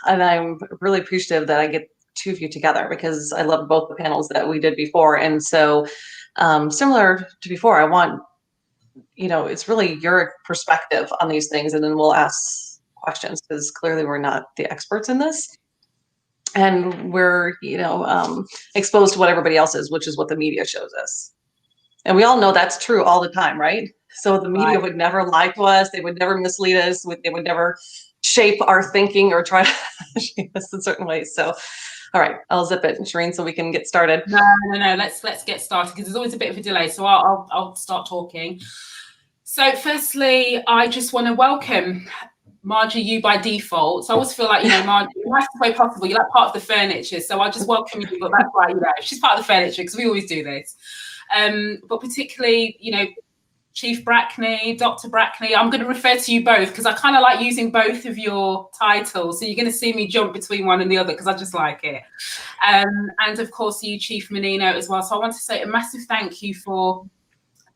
And I'm really appreciative that I get two of you together because I love both the panels that we did before. And so similar to before, I want, it's really your perspective on these things, and then we'll ask questions because clearly we're not the experts in this. And we're, exposed to what everybody else is, which is what the media shows us. And we all know that's true all the time, right? So the media would never lie to us. They would never mislead us. They would never shape our thinking or try to shape us in certain ways. So, all right, I'll zip it, Shireen, so we can get started. No. Let's get started because there's always a bit of a delay. So I'll start talking. So firstly, I just want to welcome Margie, you by default. So I always feel like, Margie, in the nicest way possible, you're like part of the furniture. So I just welcome you, but that's right, she's part of the furniture because we always do this. But particularly, Chief Brackney, Dr. Brackney, I'm going to refer to you both because I kind of like using both of your titles. So you're going to see me jump between one and the other because I just like it. And of course, you, Chief Menino, as well. So I want to say a massive thank you for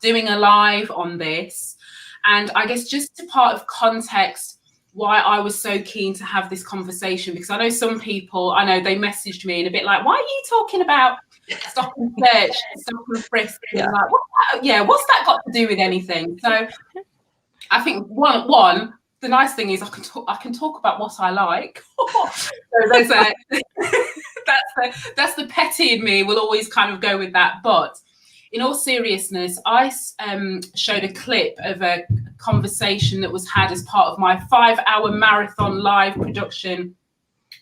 doing a live on this. And I guess just to part of context, why I was so keen to have this conversation, because I know some people, they messaged me and a bit like, why are you talking about stop and search, stop and frisk? Yeah. Like, what's that got to do with anything? So I think one, the nice thing is I can talk about what I like. So there's that's the petty in me will always kind of go with that. But in all seriousness, I showed a clip of a conversation that was had as part of my 5-hour marathon live production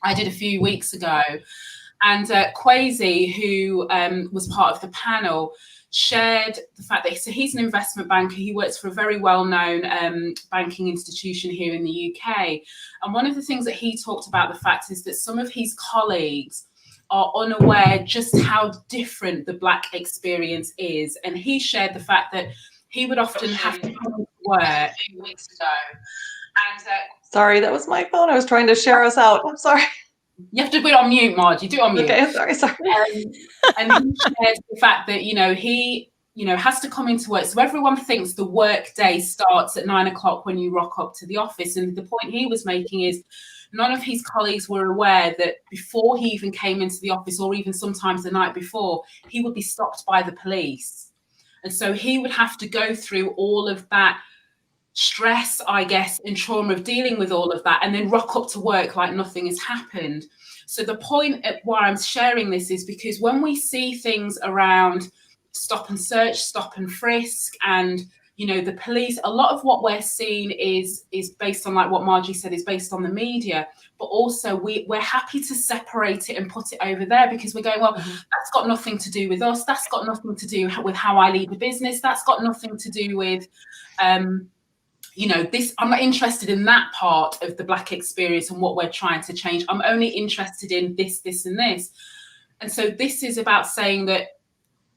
I did a few weeks ago. And Kwesi, who was part of the panel, shared the fact that he's an investment banker. He works for a very well-known banking institution here in the UK. And one of the things that he talked about, the fact is that some of his colleagues are unaware just how different the Black experience is. And he shared the fact that he would often have to come to work a few weeks ago. And sorry, that was my phone. I was trying to share us out. I'm sorry. You have to put it on mute, Margie. Do it on mute. Okay, sorry. And he shared the fact that, he has to come into work. So everyone thinks the work day starts at 9 o'clock when you rock up to the office. And the point he was making is none of his colleagues were aware that before he even came into the office, or even sometimes the night before, he would be stopped by the police. And so he would have to go through all of that stress, I guess, and trauma of dealing with all of that, and then rock up to work like nothing has happened. So the point at why I'm sharing this is because when we see things around stop and search, stop and frisk, and the police, a lot of what we're seeing is based on, like what Margie said, is based on the media, but also we're happy to separate it and put it over there because we're going, well, that's got nothing to do with us. That's got nothing to do with how I lead the business. That's got nothing to do with, this. I'm not interested in that part of the Black experience and what we're trying to change. I'm only interested in this, and this. And so this is about saying that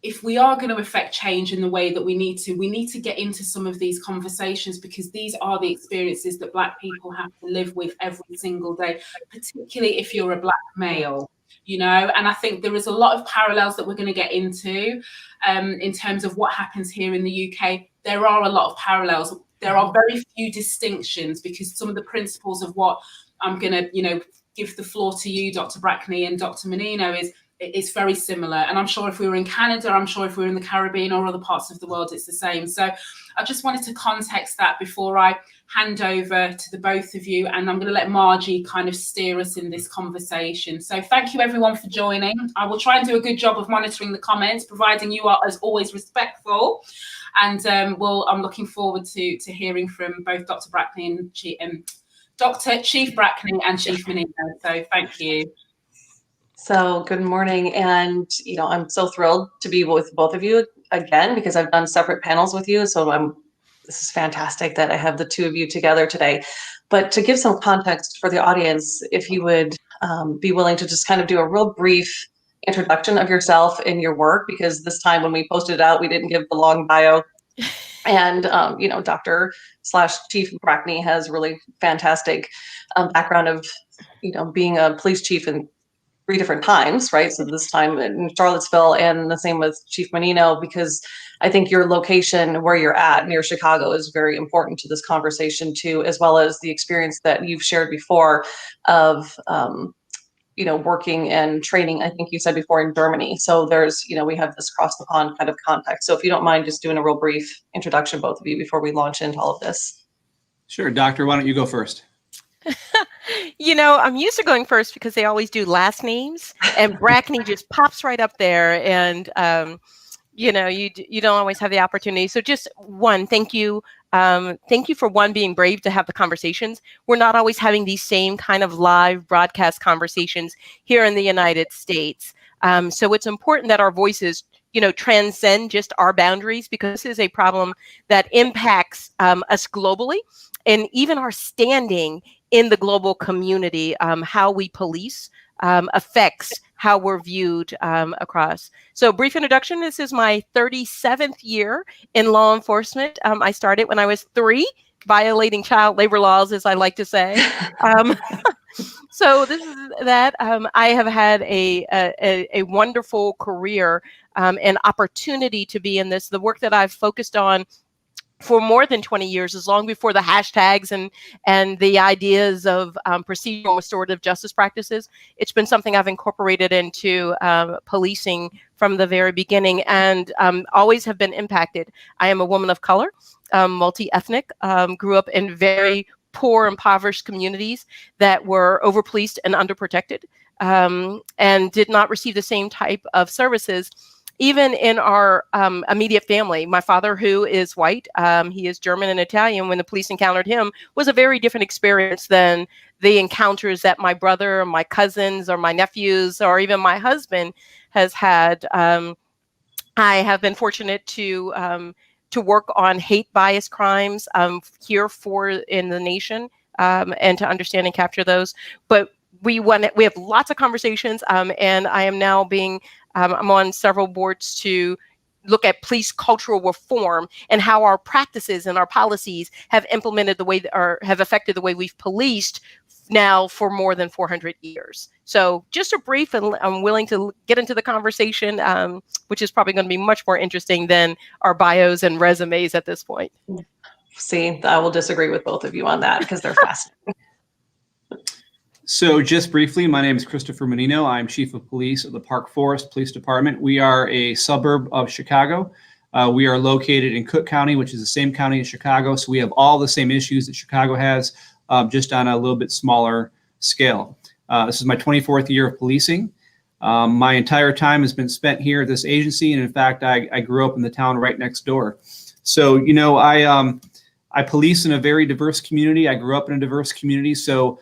if we are going to affect change in the way that we need to get into some of these conversations, because these are the experiences that Black people have to live with every single day, particularly if you're a Black male, and I think there is a lot of parallels that we're going to get into in terms of what happens here in the UK. There are a lot of parallels. There are very few distinctions because some of the principles of what I'm going to, give the floor to you, Dr. Brackney and Dr. Menino, is very similar. And I'm sure if we were in Canada, I'm sure if we were in the Caribbean or other parts of the world, it's the same. So I just wanted to context that before I hand over to the both of you. And I'm going to let Margie kind of steer us in this conversation. So thank you everyone for joining. I will try and do a good job of monitoring the comments, providing you are, as always, respectful. And I'm looking forward to hearing from both Dr. Brackney and Dr. Chief Brackney and Chief Menino. So thank you. So good morning. And, I'm so thrilled to be with both of you again, because I've done separate panels with you. So this is fantastic that I have the two of you together today. But to give some context for the audience, if you would be willing to just kind of do a real brief introduction of yourself and your work, because this time when we posted it out, we didn't give the long bio. And, Dr./Chief Brackney has really fantastic background of, being a police chief and 3 different times, right? So this time in Charlottesville, and the same with Chief Menino, because I think your location where you're at near Chicago is very important to this conversation too, as well as the experience that you've shared before of, working and training, I think you said before, in Germany. So there's, we have this cross the pond kind of context. So if you don't mind just doing a real brief introduction, both of you, before we launch into all of this. Sure. Doctor, why don't you go first? I'm used to going first because they always do last names, and Brackney just pops right up there. And, you don't always have the opportunity. So just one, thank you. Thank you for being brave to have the conversations. We're not always having these same kind of live broadcast conversations here in the United States. So it's important that our voices, transcend just our boundaries, because this is a problem that impacts us globally, and even our standing in the global community. How we police affects how we're viewed across. So brief introduction, this is my 37th year in law enforcement. I started when I was 3, violating child labor laws, as I like to say. So this is that. I have had a wonderful career and opportunity to be in this. The work that I've focused on for more than 20 years, is long before the hashtags and the ideas of procedural restorative justice practices. It's been something I've incorporated into policing from the very beginning, and always have been impacted. I am a woman of color, multi-ethnic, grew up in very poor, impoverished communities that were overpoliced and underprotected, and did not receive the same type of services. Even in our immediate family, my father, who is white, he is German and Italian. When the police encountered him, was a very different experience than the encounters that my brother, or my cousins, or my nephews, or even my husband has had. I have been fortunate to work on hate bias crimes here in the nation, and to understand and capture those. But we have lots of conversations, and I am now I'm on several boards to look at police cultural reform and how our practices and our policies have implemented have affected the way we've policed now for more than 400 years. So just a brief, and I'm willing to get into the conversation, which is probably going to be much more interesting than our bios and resumes at this point. See, I will disagree with both of you on that, because they're fascinating. So just briefly, my name is Christopher Menino. I'm Chief of Police of the Park Forest Police Department. We are a suburb of Chicago. We are located in Cook County, which is the same county as Chicago. So we have all the same issues that Chicago has, just on a little bit smaller scale. This is my 24th year of policing. My entire time has been spent here at this agency. And in fact, I grew up in the town right next door. So, I police in a very diverse community. I grew up in a diverse community. So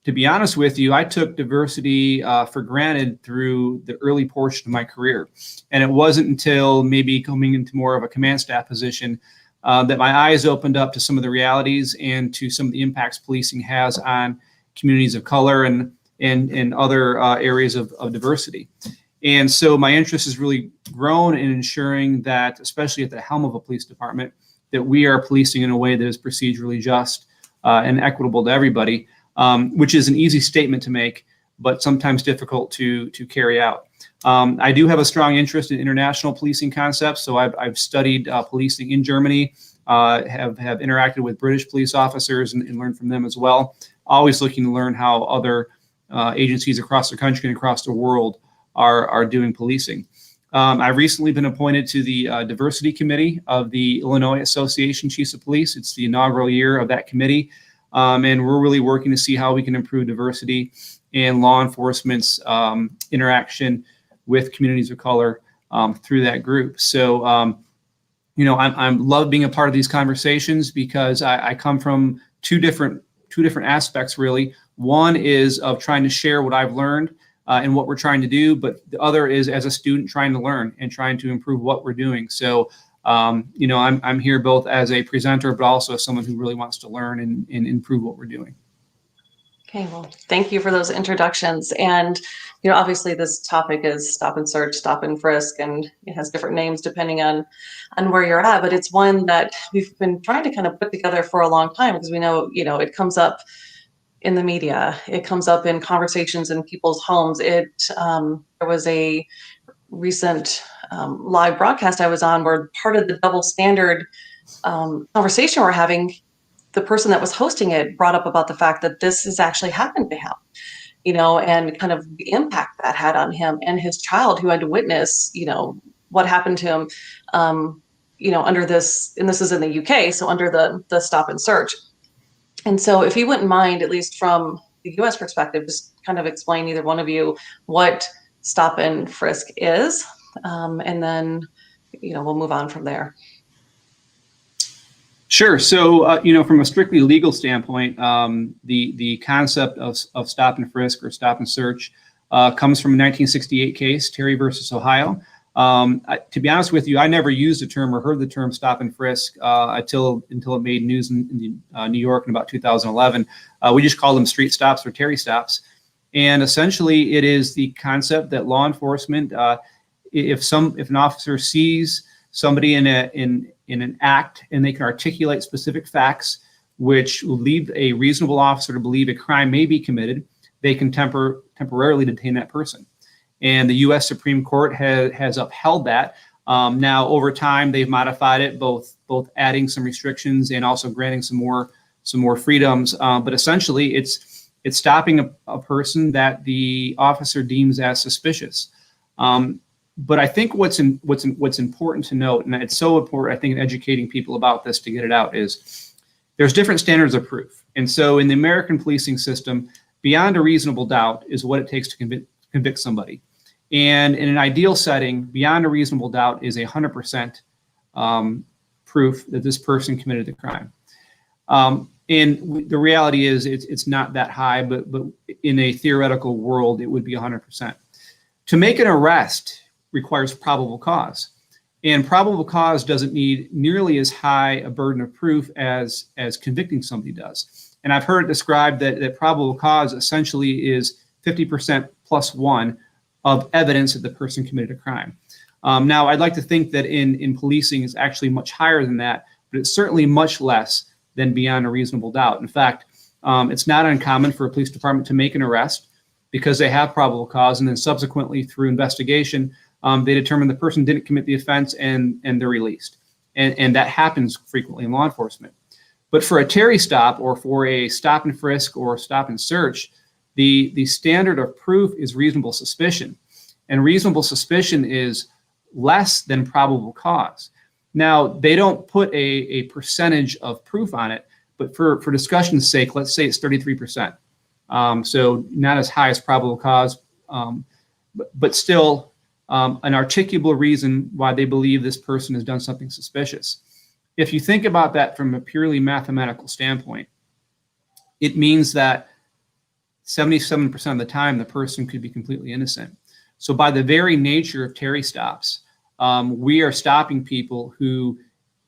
to be honest with you, I took diversity for granted through the early portion of my career. And it wasn't until maybe coming into more of a command staff position that my eyes opened up to some of the realities and to some of the impacts policing has on communities of color and other areas of diversity. And so my interest has really grown in ensuring that, especially at the helm of a police department, that we are policing in a way that is procedurally just and equitable to everybody. Which is an easy statement to make, but sometimes difficult to carry out. I do have a strong interest in international policing concepts. So I've studied policing in Germany, have interacted with British police officers and learned from them as well. Always looking to learn how other agencies across the country and across the world are doing policing. I've recently been appointed to the Diversity Committee of the Illinois Association Chiefs of Police. It's the inaugural year of that committee. And we're really working to see how we can improve diversity and law enforcement's interaction with communities of color through that group. So, I'm love being a part of these conversations, because I come from two different aspects, really. One is of trying to share what I've learned and what we're trying to do, but the other is as a student trying to learn and trying to improve what we're doing. So, I'm here both as a presenter, but also as someone who really wants to learn and improve what we're doing. Okay, well, thank you for those introductions. And, obviously this topic is stop and search, stop and frisk, and it has different names depending on where you're at, but it's one that we've been trying to kind of put together for a long time, because we know, it comes up in the media. It comes up in conversations in people's homes. There was a recent live broadcast I was on where part of the double standard conversation we're having, the person that was hosting it brought up about the fact that this has actually happened to him, and kind of the impact that had on him and his child who had to witness, what happened to him, under this, and this is in the UK, so under the stop and search. And so if you wouldn't mind, at least from the US perspective, just kind of explain, either one of you, what stop and frisk is, and then, we'll move on from there. Sure. So, from a strictly legal standpoint, the concept of stop and frisk or stop and search comes from a 1968 case, Terry versus Ohio. To be honest with you, I never used the term or heard the term stop and frisk until it made news in New York in about 2011. We just call them street stops or Terry stops. And essentially, it is the concept that law enforcement, if an officer sees somebody in an act and they can articulate specific facts which will lead a reasonable officer to believe a crime may be committed, they can temporarily detain that person. And the U.S. Supreme Court has upheld that. Now, over time, they've modified it, both adding some restrictions and also granting some more freedoms. But essentially, it's stopping a person that the officer deems as suspicious. But I think what's important to note, and it's so important, I think, in educating people about this to get it out, is there's different standards of proof. And so in the American policing system, beyond a reasonable doubt is what it takes to convict somebody. And in an ideal setting, beyond a reasonable doubt is 100% proof that this person committed the crime. And the reality is it's not that high, but in a theoretical world, it would be 100%. To make an arrest requires probable cause. And probable cause doesn't need nearly as high a burden of proof as convicting somebody does. And I've heard it described that probable cause essentially is 50% plus one of evidence that the person committed a crime. Now, I'd like to think that in policing it's actually much higher than that, but it's certainly much less than beyond a reasonable doubt. In fact, it's not uncommon for a police department to make an arrest because they have probable cause, and then subsequently through investigation, they determine the person didn't commit the offense and they're released. And that happens frequently in law enforcement. But for a Terry stop or for a stop and frisk or stop and search, the standard of proof is reasonable suspicion. And reasonable suspicion is less than probable cause. Now, they don't put a percentage of proof on it, but for discussion's sake, let's say it's 33%. So not as high as probable cause, but still an articulable reason why they believe this person has done something suspicious. If you think about that from a purely mathematical standpoint, it means that 77% of the time the person could be completely innocent. So by the very nature of Terry stops, we are stopping people who,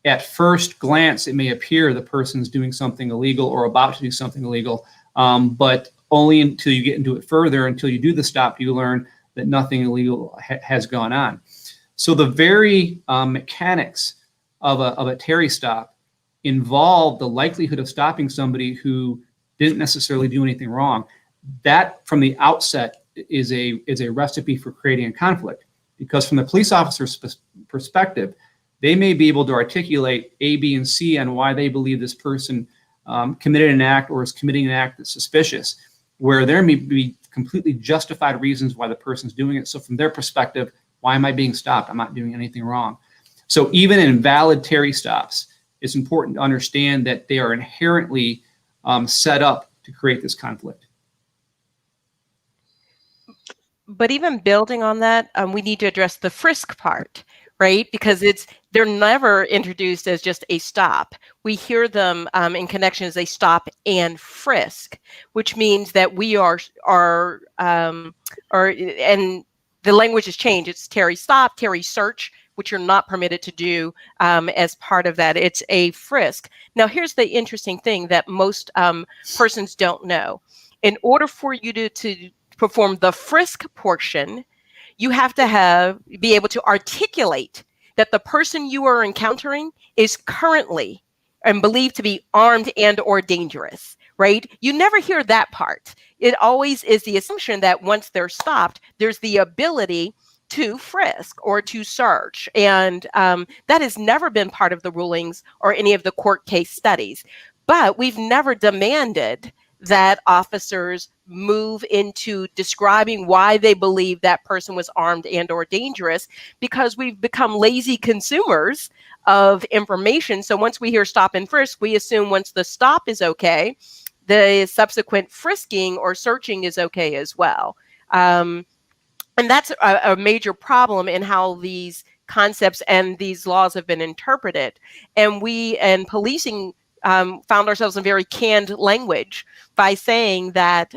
at first glance, it may appear the person's doing something illegal or about to do something illegal, but only until you get into it further, until you do the stop, you learn that nothing illegal has gone on. So the very mechanics of a Terry stop involve the likelihood of stopping somebody who didn't necessarily do anything wrong. That, from the outset, is a recipe for creating a conflict, because from the police officer's perspective, they may be able to articulate A, B, and C on why they believe this person committed an act or is committing an act that's suspicious, where there may be completely justified reasons why the person's doing it. So from their perspective, why am I being stopped? I'm not doing anything wrong. So even in valid Terry stops, it's important to understand that they are inherently set up to create this conflict. But even building on that, we need to address the frisk part, right? Because they're never introduced as just a stop. We hear them in connection as a stop and frisk, which means that we are and the language has changed. It's Terry stop, Terry search, which you're not permitted to do as part of that. It's a frisk. Now, here's the interesting thing that most persons don't know. In order for you to perform the frisk portion, you have to be able to articulate that the person you are encountering is currently and believed to be armed and or dangerous, right? You never hear that part. It always is the assumption that once they're stopped, there's the ability to frisk or to search. And that has never been part of the rulings or any of the court case studies. But we've never demanded that officers move into describing why they believe that person was armed and or dangerous, because we've become lazy consumers of information. So once we hear stop and frisk, we assume once the stop is okay, the subsequent frisking or searching is okay as well. And that's a major problem in how these concepts and these laws have been interpreted. And we, and policing, found ourselves in very canned language by saying that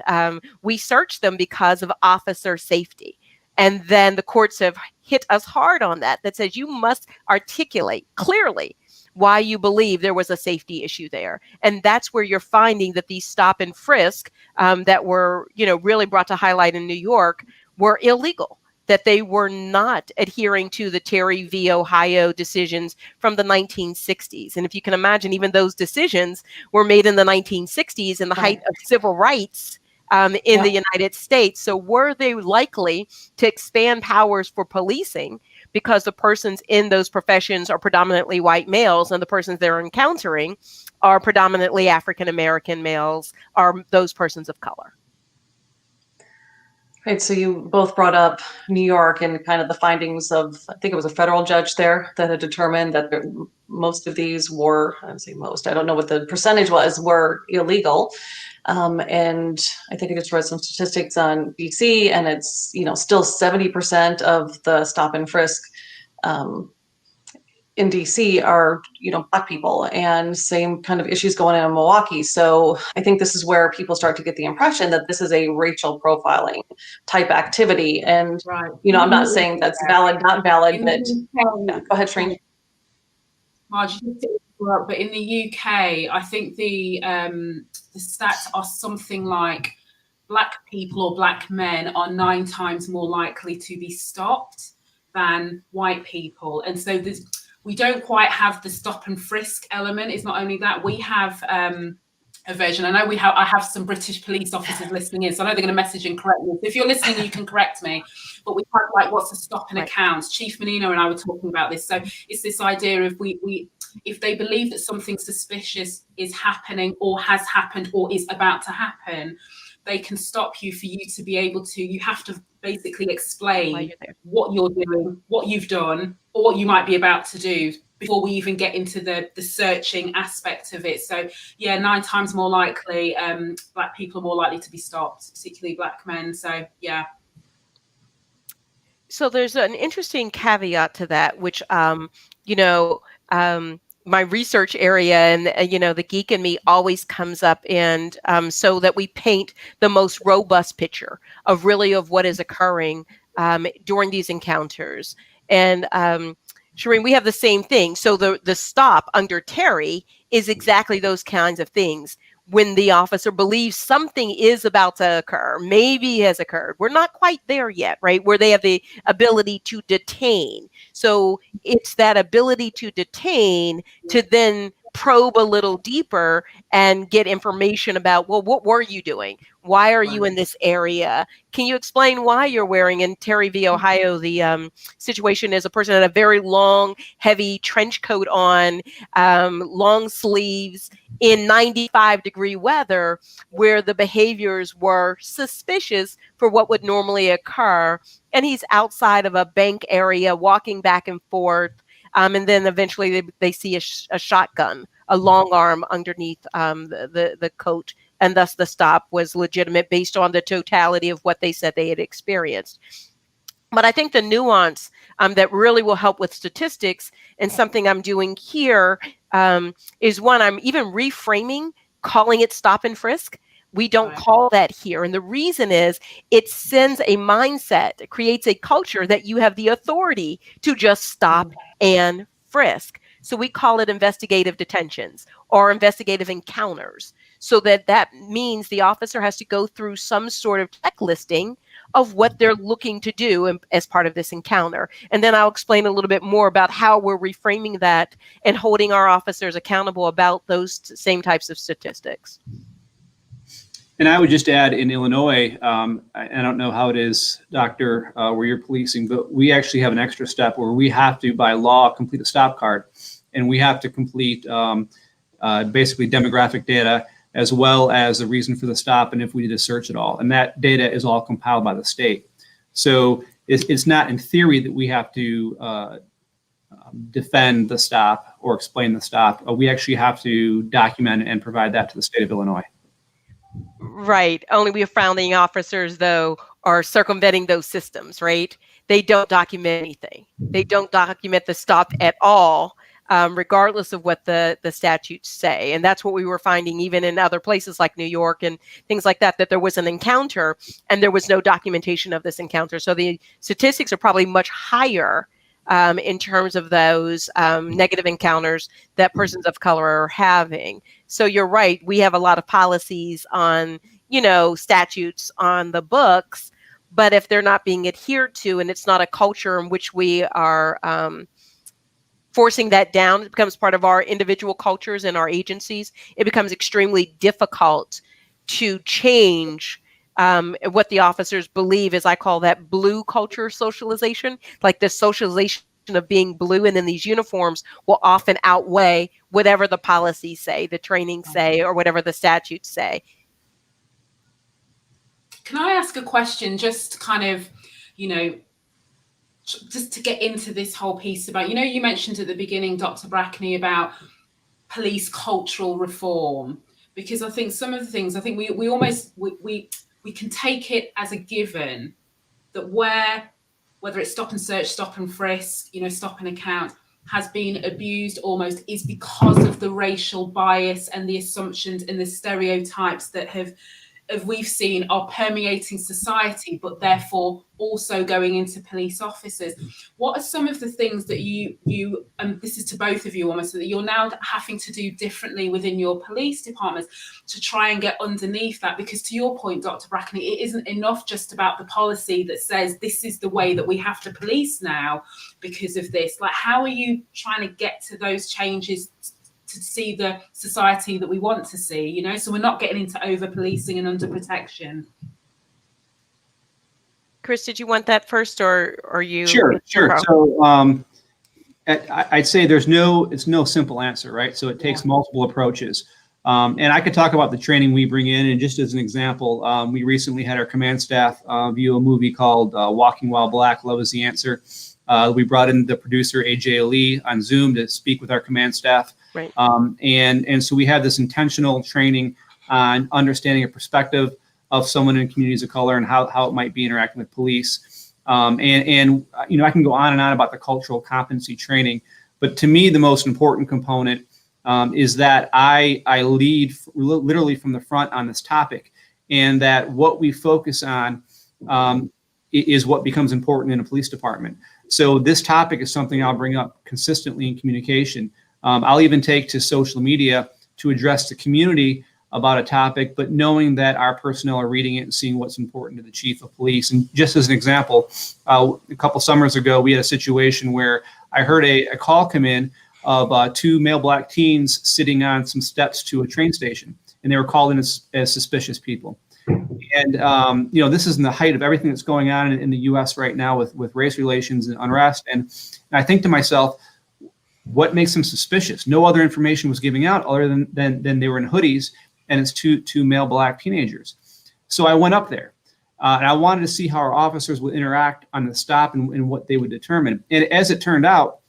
we search them because of officer safety. And then the courts have hit us hard on that says you must articulate clearly why you believe there was a safety issue there. And that's where you're finding that these stop and frisk that were, really brought to highlight in New York were illegal, that they were not adhering to the Terry v. Ohio decisions from the 1960s. And if you can imagine, even those decisions were made in the 1960s in the height of civil rights in the United States. So were they likely to expand powers for policing because the persons in those professions are predominantly white males and the persons they're encountering are predominantly African-American males, are those persons of color? Right, so you both brought up New York and kind of the findings of, I think it was a federal judge there that had determined that most of these were, I would say most, I don't know what the percentage was, were illegal. And I think I just read some statistics on BC, and it's, still 70% of the stop and frisk in DC are, Black people, and same kind of issues going on in Milwaukee. So I think this is where people start to get the impression that this is a racial profiling type activity. And, I'm not saying that's valid, not valid, but go ahead, Shreen. Margie, but in the UK, I think the stats are something like Black people or Black men are 9 times more likely to be stopped than white people. And so we don't quite have the stop and frisk element. It's not only that, we have a version. I know I have some British police officers listening in, so I know they're going to message and correct me. So if you're listening, you can correct me. But we have what's a stop and accounts. Chief Menino and I were talking about this. So it's this idea of if they believe that something suspicious is happening or has happened or is about to happen, they can stop you. For you to be able to, you have to basically explain what you're doing, what you've done, or what you might be about to do before we even get into the searching aspect of it. So 9 times more likely, Black people are more likely to be stopped, particularly Black men. So So there's an interesting caveat to that, which my research area and the geek in me always comes up, and so that we paint the most robust picture of what is occurring during these encounters. And Shireen, we have the same thing. So the stop under Terry is exactly those kinds of things. When the officer believes something is about to occur, maybe has occurred. We're not quite there yet, right? Where they have the ability to detain. So it's that ability to detain to then probe a little deeper and get information about, well, what were you doing? Why are you in this area? Can you explain why you're wearing? In Terry v. Ohio, the situation is a person had a very long, heavy trench coat on, long sleeves in 95-degree weather, where the behaviors were suspicious for what would normally occur. And he's outside of a bank area walking back and forth. And then eventually they see a shotgun, a long arm underneath the coat. And thus the stop was legitimate based on the totality of what they said they had experienced. But I think the nuance that really will help with statistics, and something I'm doing here, is one, I'm even reframing, calling it stop and frisk. We don't call that here. And the reason is it sends a mindset, it creates a culture that you have the authority to just stop and frisk. So we call it investigative detentions or investigative encounters. So that means the officer has to go through some sort of checklisting of what they're looking to do as part of this encounter. And then I'll explain a little bit more about how we're reframing that and holding our officers accountable about those same types of statistics. And I would just add, in Illinois, I don't know how it is, Doctor, where you're policing, but we actually have an extra step where we have to, by law, complete a stop card, and we have to complete basically demographic data as well as the reason for the stop and if we did a search at all. And that data is all compiled by the state. So it's not in theory that we have to defend the stop or explain the stop. We actually have to document and provide that to the state of Illinois. Right. Only we have founding officers, though, are circumventing those systems, right? They don't document anything. They don't document the stop at all, regardless of what the statutes say. And that's what we were finding even in other places like New York and things like that, that there was an encounter and there was no documentation of this encounter. So the statistics are probably much higher in terms of those negative encounters that persons of color are having. So you're right. We have a lot of policies on, statutes on the books, but if they're not being adhered to and it's not a culture in which we are forcing that down, it becomes part of our individual cultures and our agencies, it becomes extremely difficult to change what the officers believe, as I call that blue culture socialization, like the socialization of being blue, and then these uniforms will often outweigh whatever the policies say, the training say, or whatever the statutes say. Can I ask a question, just kind of, just to get into this whole piece about, you mentioned at the beginning, Dr. Brackney, about police cultural reform, because I think some of the things, I think we almost, we can take it as a given that whether it's stop and search, stop and frisk, stop and account, has been abused almost is because of the racial bias and the assumptions and the stereotypes that we've seen are permeating society, but therefore also going into police officers. What are some of the things that you and this is to both of you almost, that you're now having to do differently within your police departments to try and get underneath that? Because to your point, Dr. Brackney, it isn't enough just about the policy that says this is the way that we have to police now because of this. Like, how are you trying to get to those changes to see the society that we want to see, so we're not getting into over policing and under protection? Chris, did you want that first, or are you? Sure. So I'd say it's no simple answer, right? So it takes multiple approaches. And I could talk about the training we bring in. And just as an example, we recently had our command staff view a movie called Walking While Black, Love is the Answer. We brought in the producer, AJ Ali, on Zoom to speak with our command staff. Right. And so we have this intentional training on understanding a perspective of someone in communities of color and how it might be interacting with police. And I can go on and on about the cultural competency training, but to me, the most important component is that I lead literally from the front on this topic, and that what we focus on is what becomes important in a police department. So this topic is something I'll bring up consistently in communication. I'll even take to social media to address the community about a topic, but knowing that our personnel are reading it and seeing what's important to the chief of police. And just as an example, a couple summers ago, we had a situation where I heard a call come in of two male black teens sitting on some steps to a train station, and they were called in as suspicious people. And this is in the height of everything that's going on in the U.S. right now with race relations and unrest. And I think to myself, what makes them suspicious? No other information was giving out other than they were in hoodies, and it's two male black teenagers. So I went up there, and I wanted to see how our officers would interact on the stop and what they would determine. And as it turned out,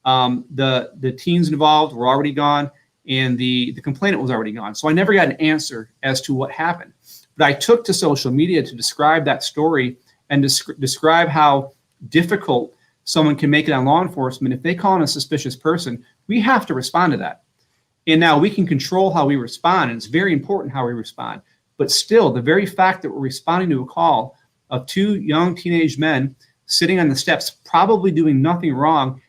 the teens involved were already gone, and the complainant was already gone. So I never got an answer as to what happened. But I took to social media to describe that story and describe how difficult someone can make it on law enforcement. If they call in a suspicious person, we have to respond to that. And now we can control how we respond, and it's very important how we respond. But still, the very fact that we're responding to a call of two young teenage men sitting on the steps, probably doing nothing wrong,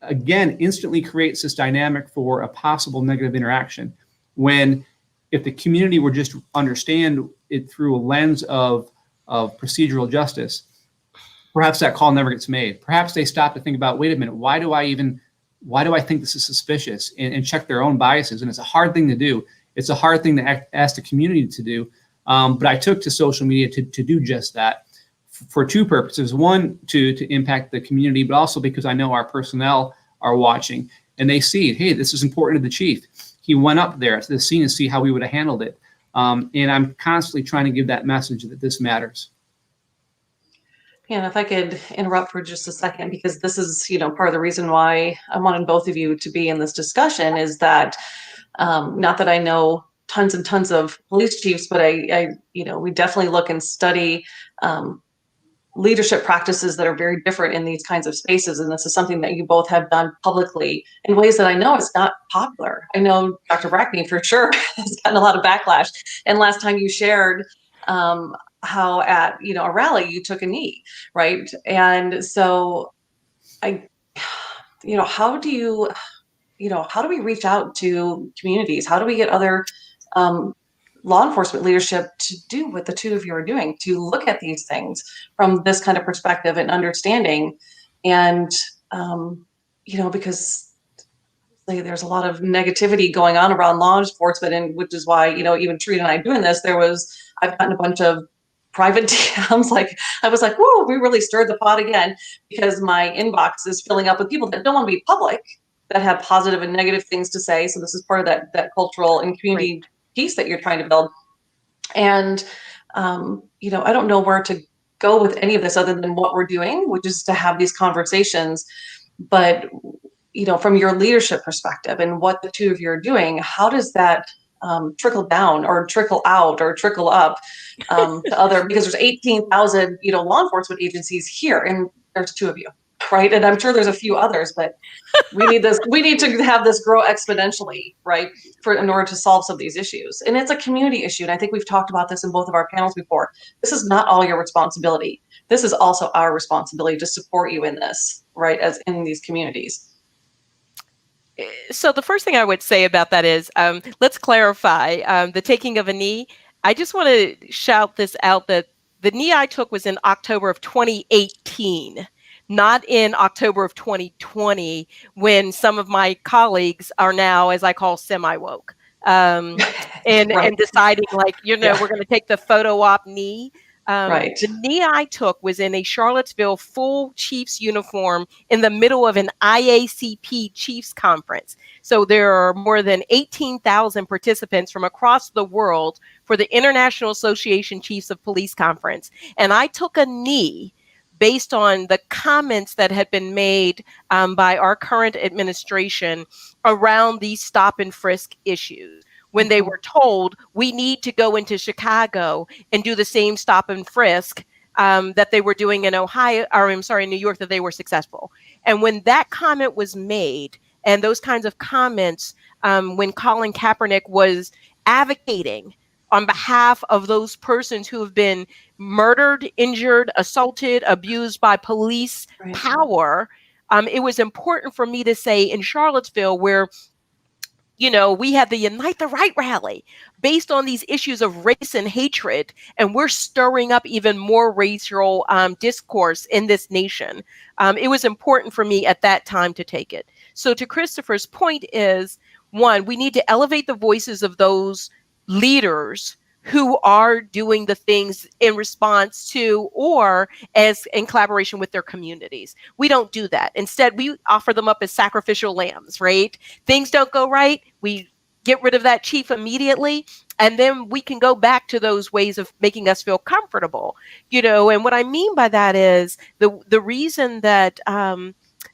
again, instantly creates this dynamic for a possible negative interaction. When if the community were just to understand it through a lens of procedural justice, perhaps that call never gets made. Perhaps they stop to think about, wait a minute, why do I think this is suspicious, and check their own biases. And it's a hard thing to do. It's a hard thing to ask the community to do. But I took to social media to do just that for two purposes. One, to impact the community, but also because I know our personnel are watching and they see, hey, this is important to the chief. He went up there to the scene to see how we would have handled it. And I'm constantly trying to give that message that this matters. And if I could interrupt for just a second, because this is, part of the reason why I wanted both of you to be in this discussion is that, not that I know tons and tons of police chiefs, but we definitely look and study leadership practices that are very different in these kinds of spaces. And this is something that you both have done publicly in ways that I know is not popular. I know Dr. Brackney for sure has gotten a lot of backlash. And last time you shared how at, a rally you took a knee, right? And so how do we reach out to communities? How do we get other law enforcement leadership to do what the two of you are doing, to look at these things from this kind of perspective and understanding? And, because there's a lot of negativity going on around law enforcement, and which is why, even Trina and I doing this, I've gotten a bunch of private DMs. I was like, whoa, we really stirred the pot again, because my inbox is filling up with people that don't want to be public, that have positive and negative things to say. So this is part of that cultural and community piece that you're trying to build. And, I don't know where to go with any of this other than what we're doing, which is to have these conversations. But, from your leadership perspective and what the two of you are doing, how does that trickle down or trickle out or trickle up to other, because there's 18,000, law enforcement agencies here, and there's two of you, right? And I'm sure there's a few others, but we need to have this grow exponentially, right? In order to solve some of these issues. And it's a community issue. And I think we've talked about this in both of our panels before. This is not all your responsibility. This is also our responsibility to support you in this, right? As in these communities. So the first thing I would say about that is, let's clarify the taking of a knee. I just want to shout this out that the knee I took was in October of 2018, not in October of 2020, when some of my colleagues are now, as I call, semi-woke, and deciding we're going to take the photo op knee. Right. The knee I took was in a Charlottesville full Chiefs uniform in the middle of an IACP Chiefs conference. So there are more than 18,000 participants from across the world for the International Association Chiefs of Police Conference. And I took a knee based on the comments that had been made by our current administration around these stop and frisk issues. When they were told, we need to go into Chicago and do the same stop and frisk that they were doing in New York, that they were successful. And when that comment was made, and those kinds of comments, when Colin Kaepernick was advocating on behalf of those persons who have been murdered, injured, assaulted, abused by police power, it was important for me to say in Charlottesville, where we had the Unite the Right rally based on these issues of race and hatred, and we're stirring up even more racial discourse in this nation. It was important for me at that time to take it. So to Christopher's point is, one, we need to elevate the voices of those leaders who are doing the things in response to or as in collaboration with their communities. We don't do that. Instead, we offer them up as sacrificial lambs, right? Things don't go right, we get rid of that chief immediately, and then we can go back to those ways of making us feel comfortable. And what I mean by that is the reason that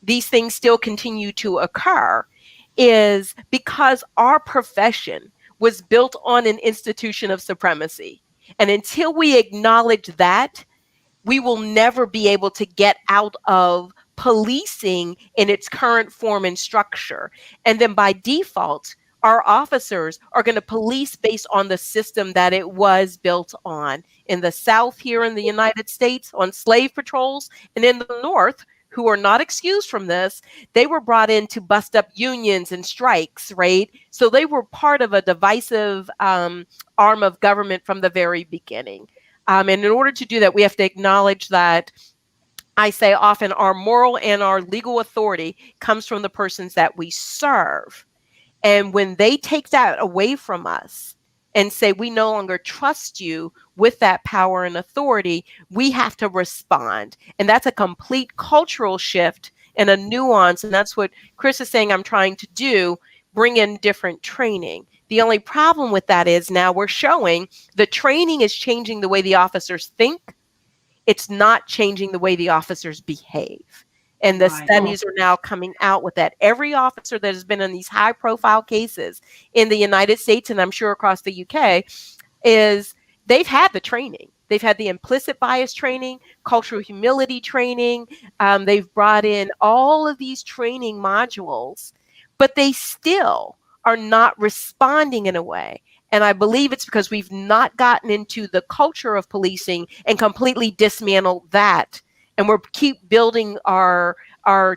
these things still continue to occur is because our profession was built on an institution of supremacy. And until we acknowledge that, we will never be able to get out of policing in its current form and structure. And then by default, our officers are going to police based on the system that it was built on. In the South here in the United States, on slave patrols, and in the North, who are not excused from this, they were brought in to bust up unions and strikes, right? So they were part of a divisive arm of government from the very beginning. And in order to do that, we have to acknowledge that, I say often, our moral and our legal authority comes from the persons that we serve. And when they take that away from us and say, we no longer trust you with that power and authority, we have to respond. And that's a complete cultural shift and a nuance. And that's what Chris is saying I'm trying to do, bring in different training. The only problem with that is now we're showing the training is changing the way the officers think. It's not changing the way the officers behave. And the studies are now coming out with that. Every officer that has been in these high profile cases in the United States, and I'm sure across the UK, is they've had the training. They've had the implicit bias training, cultural humility training. They've brought in all of these training modules, but they still are not responding in a way. And I believe it's because we've not gotten into the culture of policing and completely dismantled that. And we're keep building our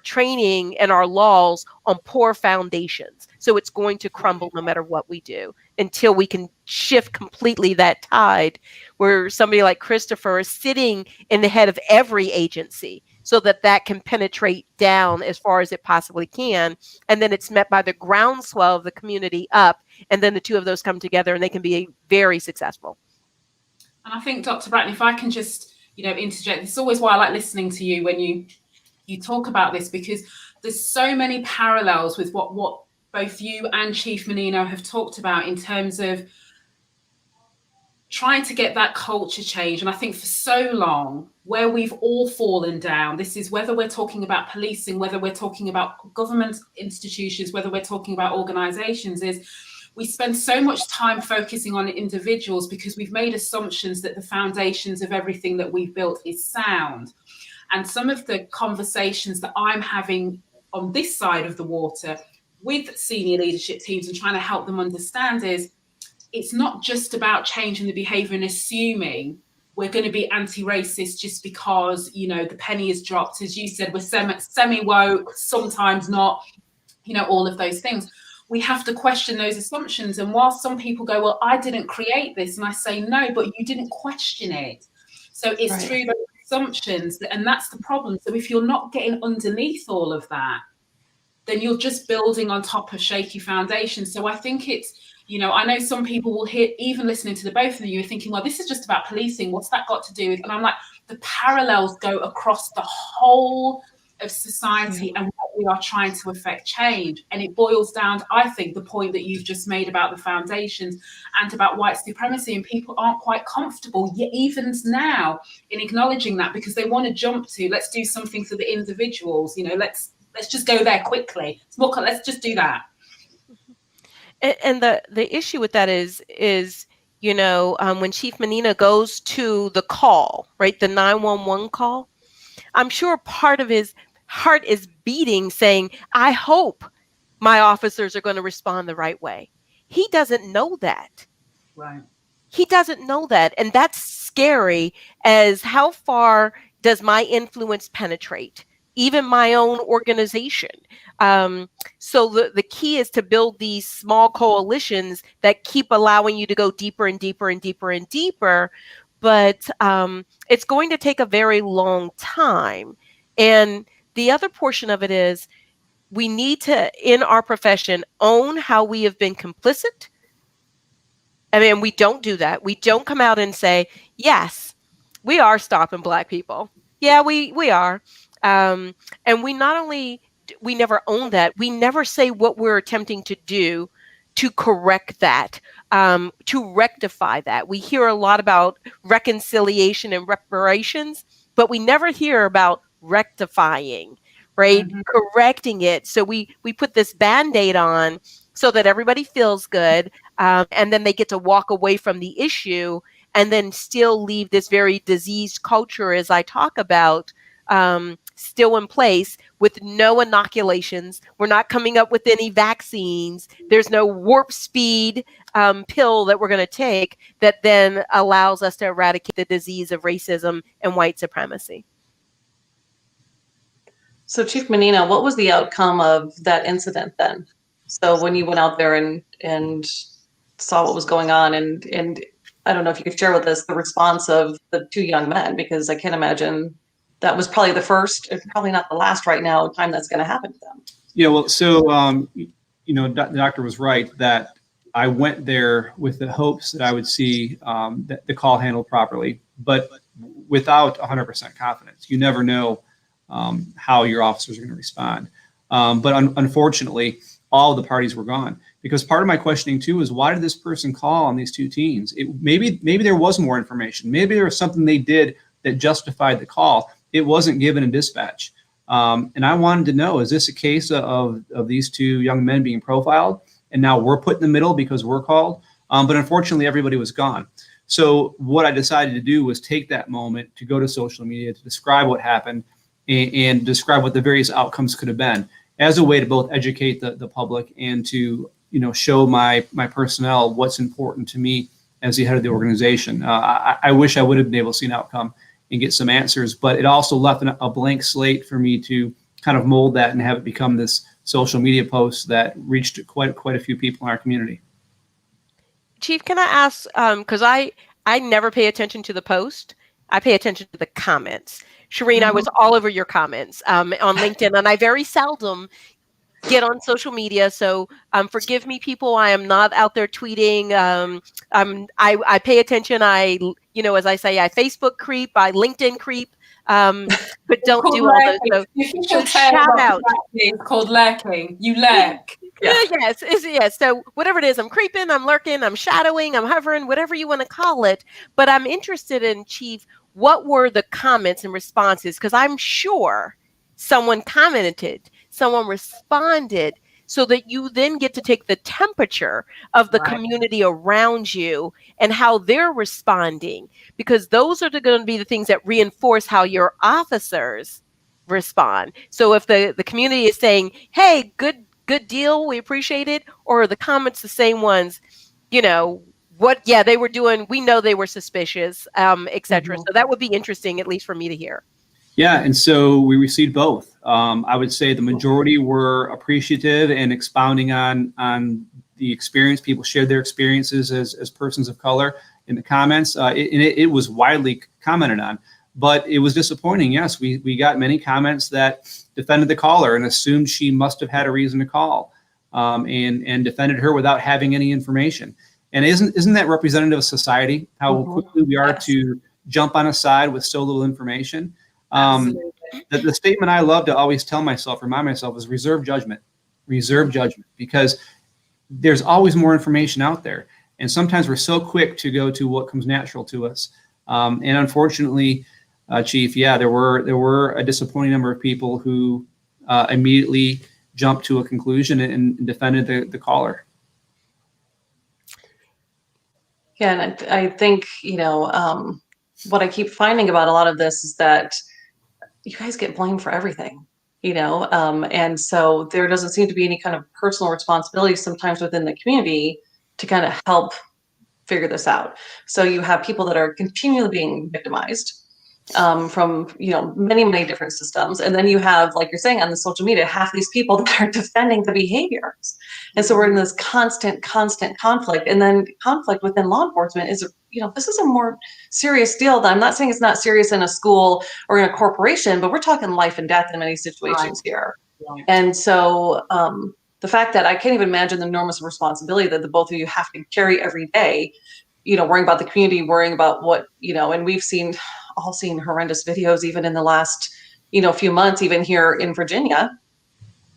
training and our laws on poor foundations. So it's going to crumble no matter what we do until we can shift completely that tide where somebody like Christopher is sitting in the head of every agency so that that can penetrate down as far as it possibly can. And then it's met by the groundswell of the community up. And then the two of those come together and they can be very successful. And I think, Dr. Brackney, if I can just, interject, this is always why I like listening to you when you talk about this, because there's so many parallels with what both you and Chief Menino have talked about in terms of trying to get that culture change. And I think for so long, where we've all fallen down, this is whether we're talking about policing, whether we're talking about government institutions, whether we're talking about organizations, is we spend so much time focusing on individuals because we've made assumptions that the foundations of everything that we've built is sound. And some of the conversations that I'm having on this side of the water with senior leadership teams and trying to help them understand is it's not just about changing the behavior and assuming we're going to be anti-racist just because, the penny is dropped. As you said, we're semi-woke, sometimes not, all of those things. We have to question those assumptions. And while some people go, well, I didn't create this. And I say, no, but you didn't question it. So it's through those assumptions. And that's the problem. So if you're not getting underneath all of that, then you're just building on top of shaky foundations. So I think it's, I know some people will hear, even listening to the both of you, thinking, well, this is just about policing. What's that got to do with? And I'm like, the parallels go across the whole of society and what we are trying to affect change. And it boils down, I think, the point that you've just made about the foundations and about white supremacy. And people aren't quite comfortable yet, even now, in acknowledging that because they want to jump to, let's do something for the individuals. Let's just go there quickly. It's more, let's just do that. And the issue with that is when Chief Menino goes to the call, right, the 911 call, I'm sure part of his heart is beating saying, I hope my officers are going to respond the right way. He doesn't know that. Right. He doesn't know that. And that's scary as how far does my influence penetrate? Even my own organization. So the key is to build these small coalitions that keep allowing you to go deeper and deeper and deeper and deeper. But it's going to take a very long time. And the other portion of it is we need to, in our profession, own how we have been complicit. I mean, we don't do that. We don't come out and say, yes, we are stopping Black people. Yeah, we are. And we never own that. We never say what we're attempting to do to correct that, to rectify that. We hear a lot about reconciliation and reparations, but we never hear about rectifying, right? Mm-hmm. Correcting it. So we put this Band-Aid on so that everybody feels good. And then they get to walk away from the issue and then still leave this very diseased culture, as I talk about, still in place with no inoculations. We're not coming up with any vaccines. There's no warp speed pill that we're going to take that then allows us to eradicate the disease of racism and white supremacy. So Chief Menino, what was the outcome of that incident then? So when you went out there and saw what was going on and I don't know if you could share with us the response of the two young men, because I can't imagine that was probably the first, and probably not the last right now, time that's going to happen to them. Yeah, well, so, the doctor was right that I went there with the hopes that I would see the call handled properly, but without 100% confidence. You never know how your officers are going to respond. But unfortunately, all of the parties were gone. Because part of my questioning too is, why did this person call on these two teens? Maybe there was more information. Maybe there was something they did that justified the call. It wasn't given in dispatch. And I wanted to know, is this a case of these two young men being profiled? And now we're put in the middle because we're called. But unfortunately, everybody was gone. So what I decided to do was take that moment to go to social media to describe what happened and describe what the various outcomes could have been, as a way to both educate the public and to show my personnel what's important to me as the head of the organization. I wish I would have been able to see an outcome and get some answers, but it also left a blank slate for me to kind of mold that and have it become this social media post that reached quite a few people in our community. Chief, can I ask, because I never pay attention to the post, I pay attention to the comments. Shireen, I was all over your comments on LinkedIn, and I very seldom get on social media. So forgive me, people. I am not out there tweeting. I pay attention. As I say, I Facebook creep, I LinkedIn creep, but don't do all those. So shout out. It's called lurking. You lurk. Yes. So whatever it is, I'm creeping, I'm lurking, I'm shadowing, I'm hovering, whatever you want to call it. But I'm interested in, Chief, what were the comments and responses? Because I'm sure someone commented, someone responded, so that you then get to take the temperature of the community around you and how they're responding, because those are going to be the things that reinforce how your officers respond. So if the community is saying, hey, good deal, we appreciate it, or are the comments the same ones, they were doing, we know they were suspicious, etc. So that would be interesting, at least for me to hear. Yeah, and so we received both. I would say the majority were appreciative and expounding on the experience. People shared their experiences as persons of color in the comments. It was widely commented on, but it was disappointing. Yes, we got many comments that defended the caller and assumed she must have had a reason to call, and defended her without having any information. And isn't that representative of society? How quickly we are to jump on a side with so little information. The statement I love to always remind myself is reserve judgment, because there's always more information out there. And sometimes we're so quick to go to what comes natural to us. And unfortunately, Chief, there were a disappointing number of people who immediately jumped to a conclusion and defended the caller. Yeah, and I think, what I keep finding about a lot of this is that you guys get blamed for everything, and so there doesn't seem to be any kind of personal responsibility sometimes within the community to kind of help figure this out. So you have people that are continually being victimized from many different systems, and then you have, like you're saying, on the social media, half these people that are defending the behaviors, and so we're in this constant conflict. And then conflict within law enforcement is this is a more serious deal. I'm not saying it's not serious in a school or in a corporation, but we're talking life and death in many situations here. And so the fact that I can't even imagine the enormous responsibility that the both of you have to carry every day, worrying about the community, worrying about what, and we've all seen horrendous videos, even in the last, few months, even here in Virginia,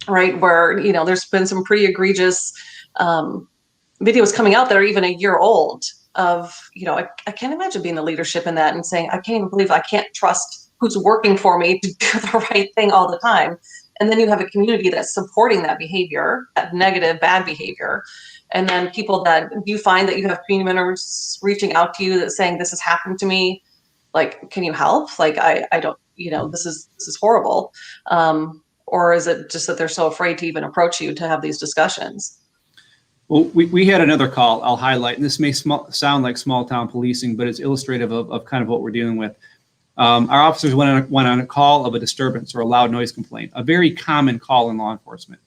right, where, there's been some pretty egregious videos coming out that are even a year old of, I can't imagine being the leadership in that and saying, I can't even believe I can't trust who's working for me to do the right thing all the time. And then you have a community that's supporting that behavior, that negative, bad behavior. And then people that you find that you have community members reaching out to you that saying, this has happened to me. Like, can you help? Like, I don't, this is horrible. Or is it just that they're so afraid to even approach you to have these discussions? Well, we had another call I'll highlight, and this may sound like small town policing, but it's illustrative of kind of what we're dealing with. Our officers went on a call of a disturbance or a loud noise complaint, a very common call in law enforcement.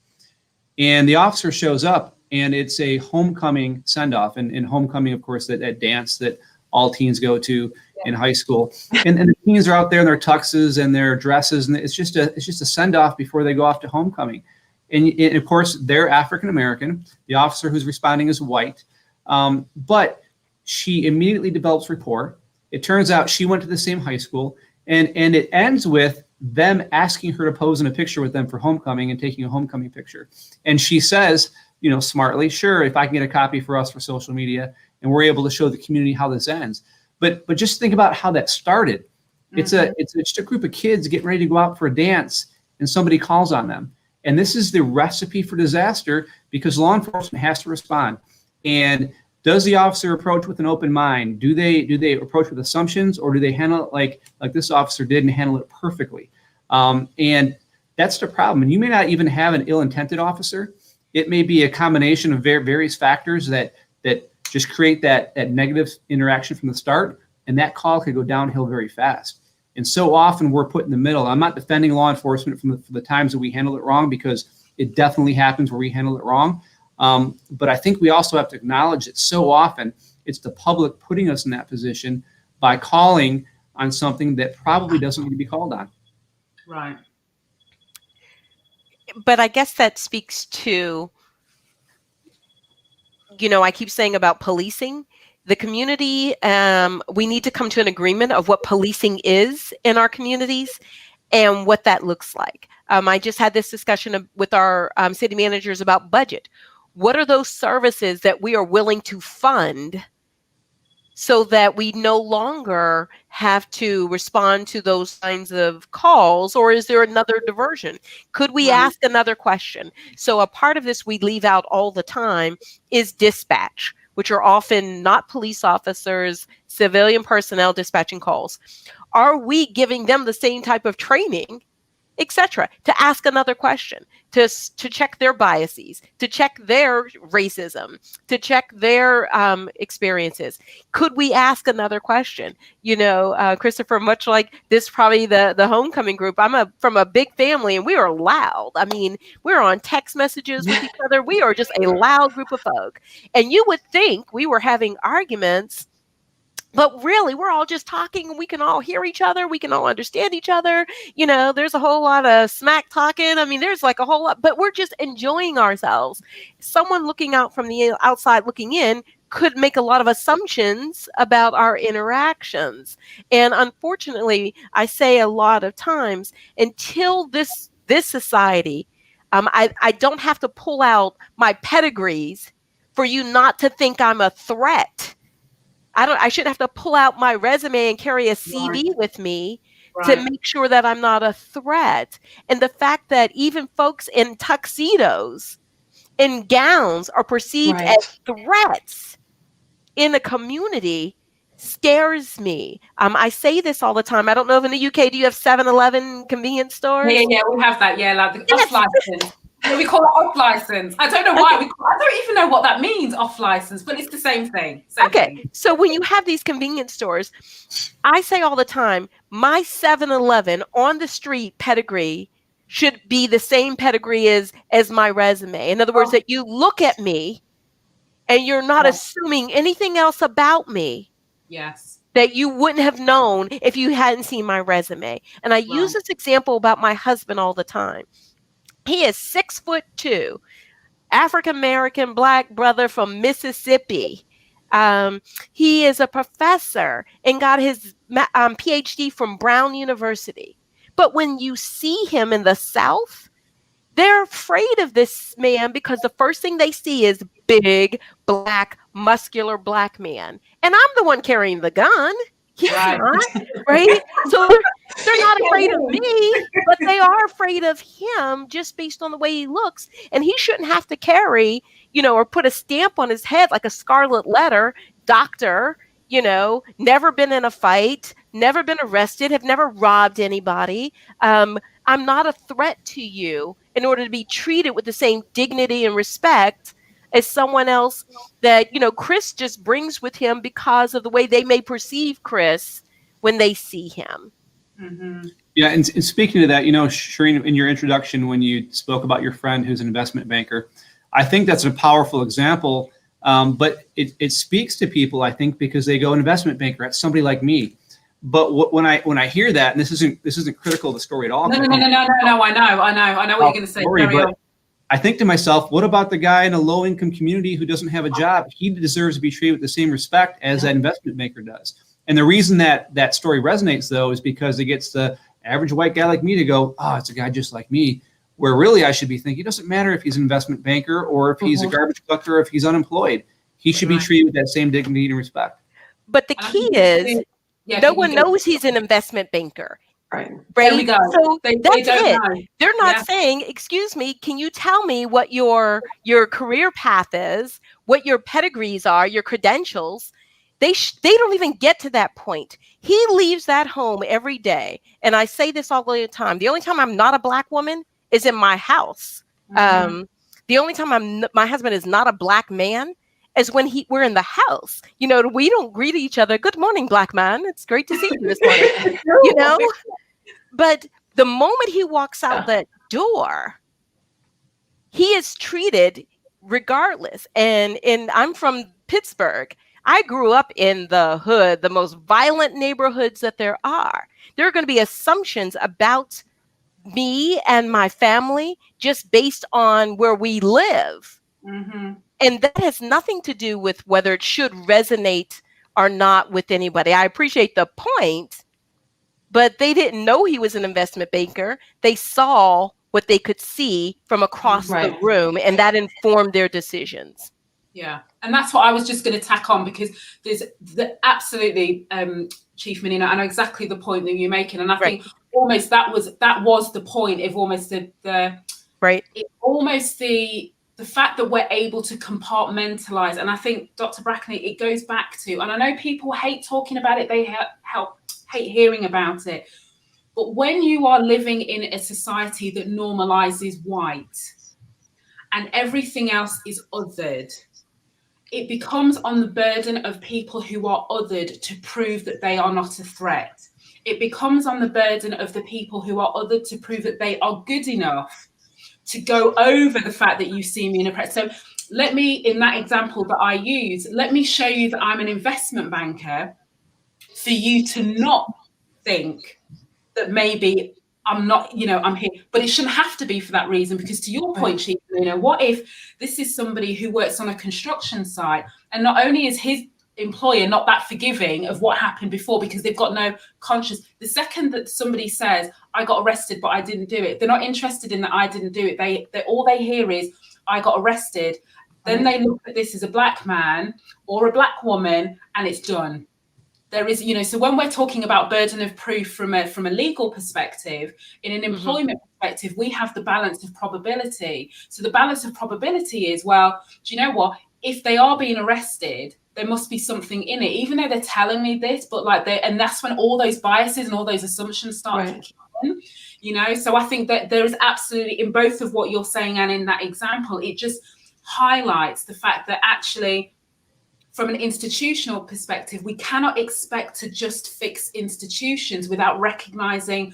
And the officer shows up, and it's a homecoming send-off, and homecoming, of course, that dance that all teens go to in high school. And the teens are out there in their tuxes and their dresses, and it's just a send-off before they go off to homecoming. And of course, they're African American. The officer who's responding is white. But she immediately develops rapport. It turns out she went to the same high school, and it ends with them asking her to pose in a picture with them for homecoming and taking a homecoming picture. And she says, smartly, sure, if I can get a copy for us for social media, and we're able to show the community how this ends. But just think about how that started. It's just a group of kids getting ready to go out for a dance, and somebody calls on them. And this is the recipe for disaster, because law enforcement has to respond. And does the officer approach with an open mind? Do they approach with assumptions, or do they handle it like this officer did and handle it perfectly? And that's the problem. And you may not even have an ill-intended officer. It may be a combination of various factors that just create that negative interaction from the start, and that call could go downhill very fast. And so often we're put in the middle. I'm not defending law enforcement for the times that we handle it wrong, because it definitely happens where we handle it wrong. But I think we also have to acknowledge that so often it's the public putting us in that position by calling on something that probably doesn't need to be called on. Right. But I guess that speaks to, I keep saying about policing. The community, we need to come to an agreement of what policing is in our communities and what that looks like. I just had this discussion with our city managers about budget. What are those services that we are willing to fund so that we no longer have to respond to those kinds of calls? Or is there another diversion? Could we ask another question? So a part of this we leave out all the time is dispatch, which are often not police officers, civilian personnel dispatching calls. Are we giving them the same type of training, etc., to ask another question, to check their biases, to check their racism, to check their experiences? Could we ask another question? Christopher, much like this, probably the homecoming group, I'm from a big family, and we are loud. I mean, we're on text messages with each other. We are just a loud group of folk. And you would think we were having arguments, but really, we're all just talking, and we can all hear each other. We can all understand each other. There's a whole lot of smack talking. I mean, there's like a whole lot, but we're just enjoying ourselves. Someone looking out from the outside looking in could make a lot of assumptions about our interactions. And unfortunately, I say a lot of times, until this society, I don't have to pull out my pedigrees for you not to think I'm a threat. I shouldn't have to pull out my resume and carry a CV with me to make sure that I'm not a threat. And the fact that even folks in tuxedos, in gowns, are perceived as threats in the community scares me. I say this all the time. I don't know if in the UK, do you have 7-Eleven convenience stores? Yeah, we have that. Yeah, like the off license. We call it off license. I don't know why. I don't even know what that means, off license, but it's the same thing. So when you have these convenience stores, I say all the time, my 7-Eleven on the street pedigree should be the same pedigree as my resume. In other words, that you look at me and you're not assuming anything else about me. Yes. That you wouldn't have known if you hadn't seen my resume. And I use this example about my husband all the time. He is 6'2", African-American Black brother from Mississippi. He is a professor and got his PhD from Brown University. But when you see him in the South, they're afraid of this man because the first thing they see is big, black, muscular black man. And I'm the one carrying the gun. He's not, right? So they're not afraid of me, but they are afraid of him just based on the way he looks. And he shouldn't have to carry, or put a stamp on his head like a scarlet letter, doctor, never been in a fight, never been arrested, have never robbed anybody. I'm not a threat to you in order to be treated with the same dignity and respect as someone else that, Chris just brings with him because of the way they may perceive Chris when they see him. Mm-hmm. Yeah, and speaking to that, Shireen, in your introduction, when you spoke about your friend who's an investment banker, I think that's a powerful example, but it speaks to people, I think, because they go, an investment banker, that's somebody like me. But when I hear that, and this isn't critical of the story at all. No, I know what you're going to say. I think to myself, what about the guy in a low income community who doesn't have a job? He deserves to be treated with the same respect as that investment banker does. And the reason that that story resonates, though, is because it gets the average white guy like me to go, oh, it's a guy just like me. Where really I should be thinking, it doesn't matter if he's an investment banker or if he's a garbage collector or if he's unemployed. He should be treated with that same dignity and respect. But the key is no one knows he's an investment banker. Right. There we go. So they that's don't it. know. They're not saying, excuse me, can you tell me what your career path is, what your pedigrees are, your credentials? They don't even get to that point. He leaves that home every day. And I say this all the time. The only time I'm not a Black woman is in my house. The only time my husband is not a Black man is when we're in the house. You know, we don't greet each other. Good morning, Black man. It's great to see you this morning. You know, but the moment he walks out that door, he is treated regardless. And I'm from Pittsburgh. I grew up in the hood, the most violent neighborhoods that there are. There are going to be assumptions about me and my family just based on where we live. And that has nothing to do with whether it should resonate or not with anybody. I appreciate the point, but they didn't know he was an investment banker. They saw what they could see from across the room, and that informed their decisions. Yeah, and that's what I was just going to tack on, because there's absolutely, Chief Menino, I know exactly the point that you're making, and I think almost that was the point of almost the fact that we're able to compartmentalize. And I think, Dr. Brackney, it goes back to, and I know people hate talking about it, they hate hearing about it, but when you are living in a society that normalizes white and everything else is othered, it becomes on the burden of people who are othered to prove that they are not a threat. It becomes on the burden of the people who are othered to prove that they are good enough to go over the fact that you see me in a press. So let me, in that example that I use, let me show you that I'm an investment banker for you to not think that maybe I'm not, I'm here. But it shouldn't have to be for that reason, because to your point, Chief, what if this is somebody who works on a construction site, and not only is his employer not that forgiving of what happened before because they've got no conscience. The second that somebody says, I got arrested, but I didn't do it, they're not interested in that I didn't do it. They all they hear is, I got arrested. Then they look at this as a Black man or a Black woman, and it's done. There is, so when we're talking about burden of proof from a legal perspective, in an employment perspective, we have the balance of probability. So the balance of probability is, well, do you know what? If they are being arrested, there must be something in it, even though they're telling me this, but and that's when all those biases and all those assumptions start to kick in, So I think that there is absolutely, in both of what you're saying and in that example, it just highlights the fact that actually, from an institutional perspective, we cannot expect to just fix institutions without recognizing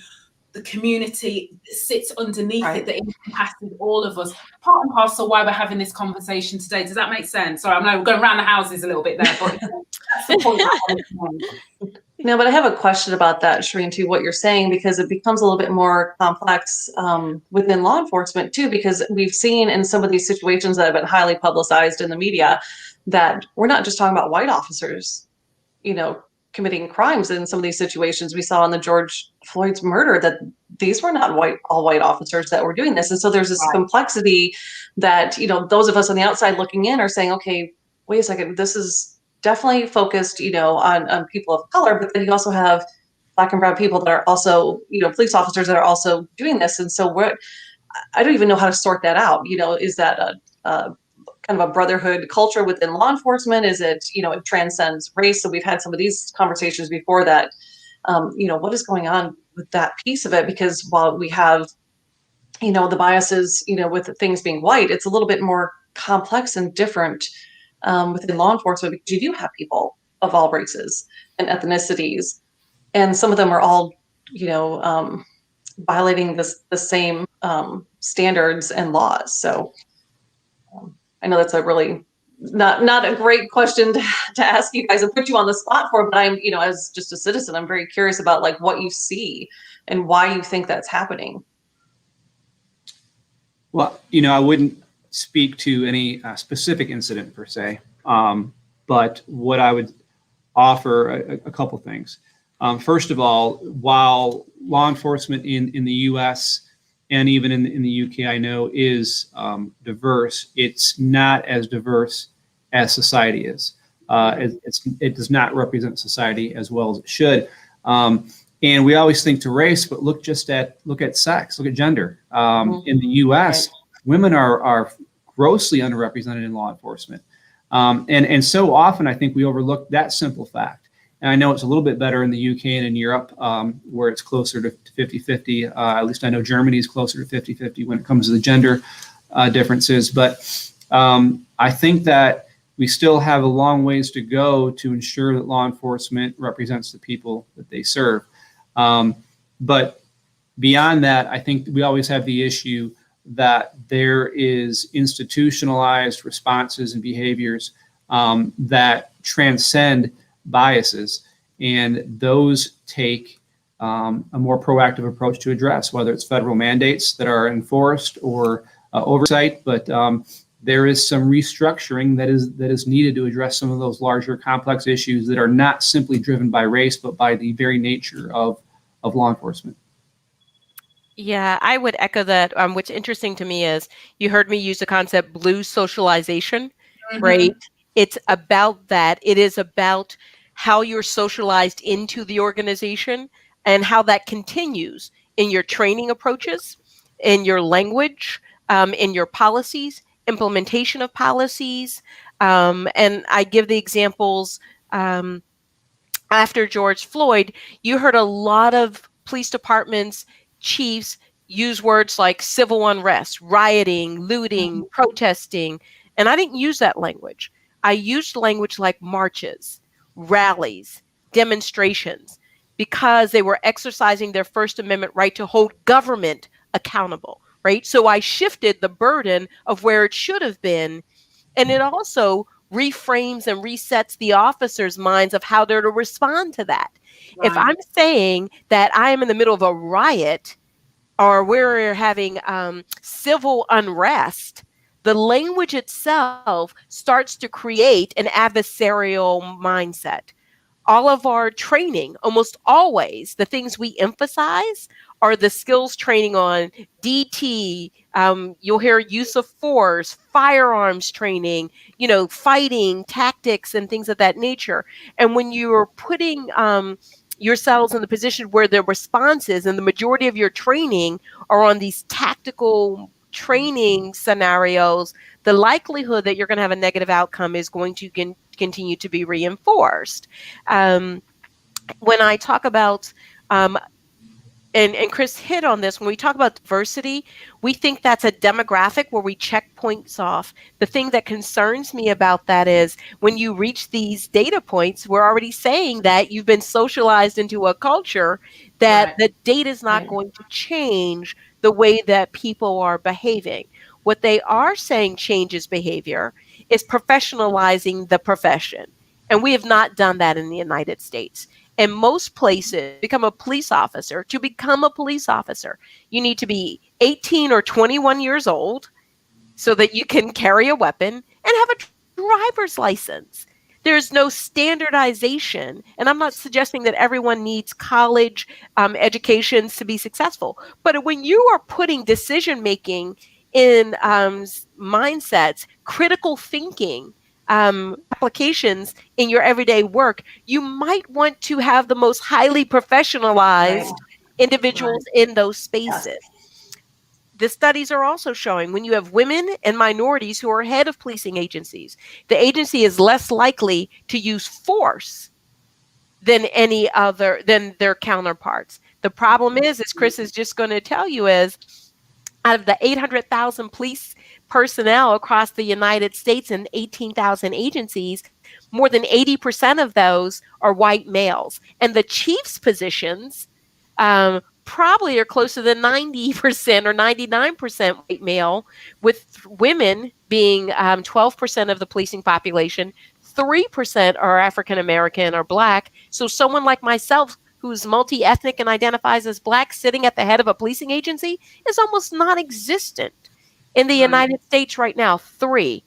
the community that sits underneath it, that encompasses all of us. Part and parcel why we're having this conversation today. Does that make sense? Sorry, I know we're going around the houses a little bit there, but that's the point. No, but I have a question about that, Shireen, to what you're saying, because it becomes a little bit more complex within law enforcement too, because we've seen in some of these situations that have been highly publicized in the media that we're not just talking about white officers, committing crimes. In some of these situations we saw in the George Floyd's murder, that these were not all white officers that were doing this. And so there's this complexity that, those of us on the outside looking in are saying, okay, wait a second, this is definitely focused, on people of color, but then you also have Black and brown people that are also, police officers that are also doing this. And so I don't even know how to sort that out. Is that a kind of a brotherhood culture within law enforcement? Is it, it transcends race? So we've had some of these conversations before that, what is going on with that piece of it? Because while we have, the biases, with things being white, it's a little bit more complex and different within law enforcement, because you do have people of all races and ethnicities, and some of them are all, violating the same standards and laws. So I know that's a really not a great question to ask you guys and put you on the spot for, but I'm, as just a citizen, I'm very curious about what you see and why you think that's happening. Well, I wouldn't speak to any specific incident per se, but what I would offer a couple things. First of all, while law enforcement in the U.S. and even in the UK, I know is diverse, it's not as diverse as society is. It does not represent society as well as it should. And we always think to race, but look at sex, look at gender. In the U.S., women are grossly underrepresented in law enforcement. And so often I think we overlook that simple fact. And I know it's a little bit better in the UK and in Europe, where it's closer to 50-50. At least I know Germany is closer to 50-50 when it comes to the gender differences. But I think that we still have a long ways to go to ensure that law enforcement represents the people that they serve. But beyond that, I think we always have the issue that there is institutionalized responses and behaviors that transcend biases, and those take a more proactive approach to address, whether it's federal mandates that are enforced or oversight. But there is some restructuring that is needed to address some of those larger complex issues that are not simply driven by race, but by the very nature of law enforcement. Yeah, I would echo that. What's interesting to me is you heard me use the concept blue socialization, right? It's about that. It is about how you're socialized into the organization and how that continues in your training approaches, in your language, in your policies, implementation of policies. And I give the examples after George Floyd, you heard a lot of police departments, chiefs use words like civil unrest, rioting, looting, protesting. And I didn't use that language. I used language like marches, rallies, demonstrations, because they were exercising their First Amendment right to hold government accountable, right? So I shifted the burden of where it should have been. And it also reframes and resets the officers' minds of how they're to respond to that. Right. If I'm saying that I am in the middle of a riot or we're having civil unrest, the language itself starts to create an adversarial mindset. All of our training, almost always, the things we emphasize are the skills training on DT. You'll hear use of force, firearms training, fighting tactics and things of that nature. And when you are putting yourselves in the position where the responses and the majority of your training are on these tactical training scenarios, the likelihood that you're going to have a negative outcome is going to continue to be reinforced. When I talk about and Chris hit on this, when we talk about diversity, we think that's a demographic where we check points off. The thing that concerns me about that is when you reach these data points, we're already saying that you've been socialized into a culture that the data is not going to change the way that people are behaving. What they are saying changes behavior is professionalizing the profession. And we have not done that in the United States. In most places, become a police officer. To become a police officer, you need to be 18 or 21 years old so that you can carry a weapon and have a driver's license. There's no standardization. And I'm not suggesting that everyone needs college educations to be successful. But when you are putting decision-making in mindsets, critical thinking, applications in your everyday work, you might want to have the most highly professionalized individuals in those spaces. The studies are also showing when you have women and minorities who are head of policing agencies, the agency is less likely to use force than than their counterparts. The problem is, as Chris is just going to tell you, is out of the 800,000 police personnel across the United States and 18,000 agencies, more than 80% of those are white males. And the chief's positions probably are closer to 90% or 99% white male, with women being 12% of the policing population, 3% are African American or Black. So someone like myself, who's multi-ethnic and identifies as Black, sitting at the head of a policing agency is almost non-existent. In the Right. United States right now, 3,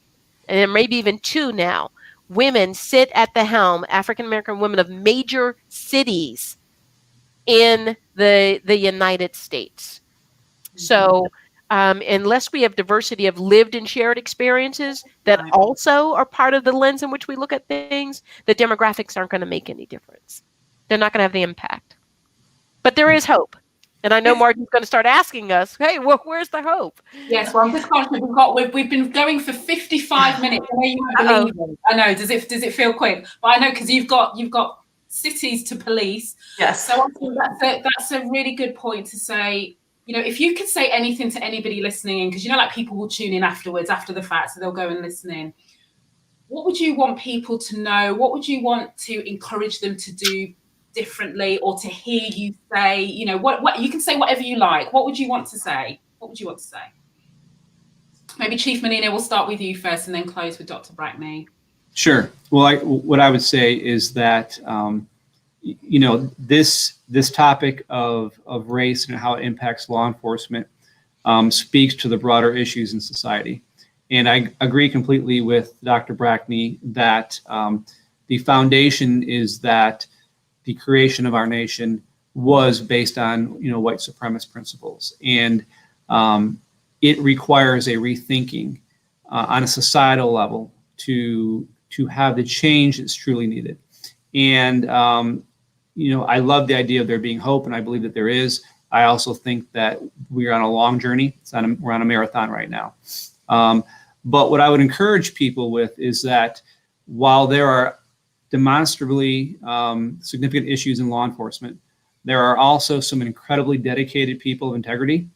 and there may be even 2 now, women sit at the helm, African American women of major cities in the United States. So unless we have diversity of lived and shared experiences that Right. also are part of the lens in which we look at things, the demographics aren't going to make any difference. They're not going to have the impact. But there is hope. And I know Yes. Margie's going to start asking us, hey, well, where's the hope? Yes, well, I'm just conscious we've been going for 55 minutes. I know you have Uh-oh. leaving. I know. Does it feel quick? But I know because you've got cities to police. Yes. So I think that's a really good point to say. You know, if you could say anything to anybody listening in, because you know, like people will tune in afterwards, after the fact, so they'll go and listen in. What would you want people to know? What would you want to encourage them to do differently, or to hear you say? You know, what you can say whatever you like. What would you want to say? What would you want to say? Maybe Chief Menino, we'll start with you first and then close with Dr. Brackney. Sure. Well, what I would say is that, you know, this topic of race and how it impacts law enforcement speaks to the broader issues in society. And I agree completely with Dr. Brackney that the foundation is that the creation of our nation was based on, you know, white supremacist principles. And it requires a rethinking on a societal level to have the change that's truly needed. And, you know, I love the idea of there being hope, and I believe that there is. I also think that we're on a long journey. We're on a marathon right now. But what I would encourage people with is that while there are demonstrably significant issues in law enforcement, there are also some incredibly dedicated people of integrity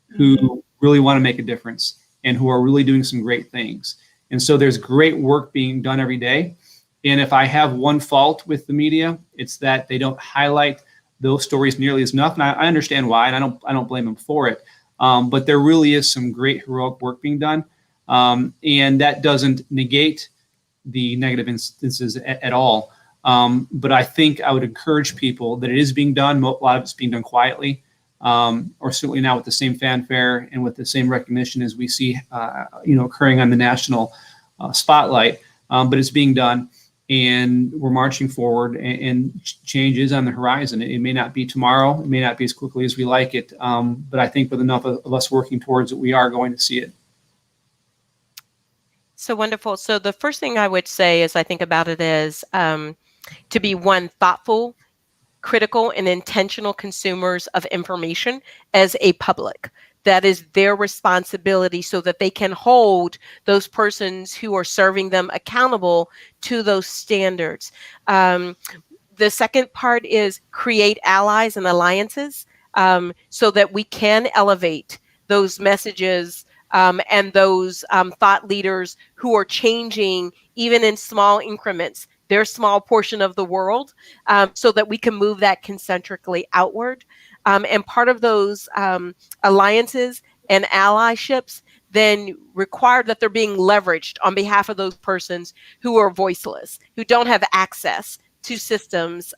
who really want to make a difference and who are really doing some great things. And so there's great work being done every day. And if I have one fault with the media, it's that they don't highlight those stories nearly as enough. And I understand why, and I don't blame them for it. But there really is some great heroic work being done. And that doesn't negate the negative instances at all. But I think I would encourage people that it is being done. A lot of it's being done quietly, or certainly not with the same fanfare and with the same recognition as we see, you know, occurring on the national spotlight. But it's being done, and we're marching forward, and change is on the horizon. It may not be tomorrow. It may not be as quickly as we like it. But I think with enough of us working towards it, we are going to see it. So wonderful. So the first thing I would say as I think about it is to be thoughtful, critical, and intentional consumers of information as a public. That is their responsibility so that they can hold those persons who are serving them accountable to those standards. The second part is create allies and alliances so that we can elevate those messages and those thought leaders who are changing, even in small increments, their small portion of the world, so that we can move that concentrically outward. And part of those alliances and allyships then require that they're being leveraged on behalf of those persons who are voiceless, who don't have access to systems,